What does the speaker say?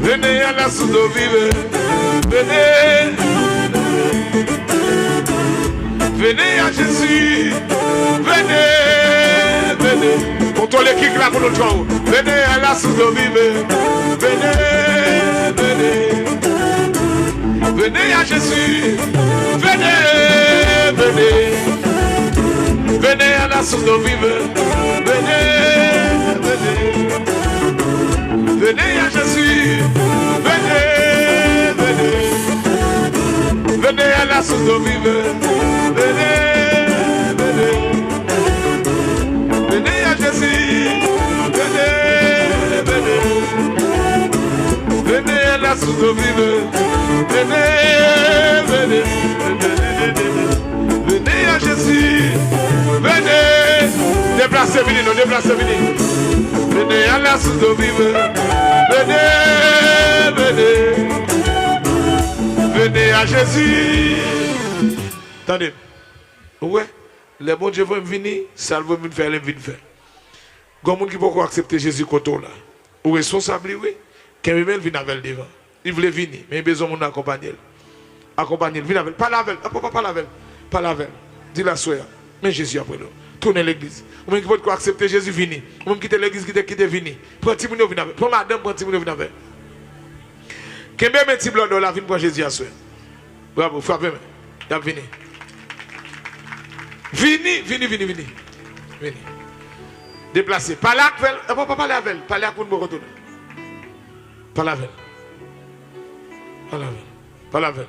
Venez à la source d'eau vive. Venez. Venez à Jésus. Venez. Venez. Contrôlez qui là pour notre temps. Venez à la source d'eau vive. Venez. Venez. Venez à Jésus. Venez. Venez. Venez à la source d'eau vive. Venez. Venez. Venez à Jésus. Venez. Venez. Venez à la source d'eau vive. Venez. Venez. Venez à Jésus. Venez. Venez. Venez à la source d'eau vive. Venez. Venez. Venez à Jésus. Venez. Déplacez, venez, nous déplacez, venez. Venez à la source d'eau vive. Venez. Venez. Venez à Jésus. Attendez. Ouais. Les bons Dieu vont venir, ça veut venir faire, les venir faire. Comme qui peut accepter Jésus côté là. Ou responsable, oui. Quand il vient avec devant. Il voulait venir, mais il a besoin de accompagner. Accompagner, viens avec. Pas la veille. Pas la veille. Pas la veille. Dis la soeur. Mais Jésus après nous. Tournez l'église. Ou même qui peut accepter Jésus venir. Ou même quitter l'église, quitter venir. Prends petit moun venir avec. Prends madame, prends petit moun venir avec. Quand même petit blanc dans la vie pour Jésus à soeur. Bravo, frappez-moi. Il a venu. Vini. Déplacez. Pas là, pas parler avec elle. Pas là pour nous retourner. Pas la veille. Pas la veille.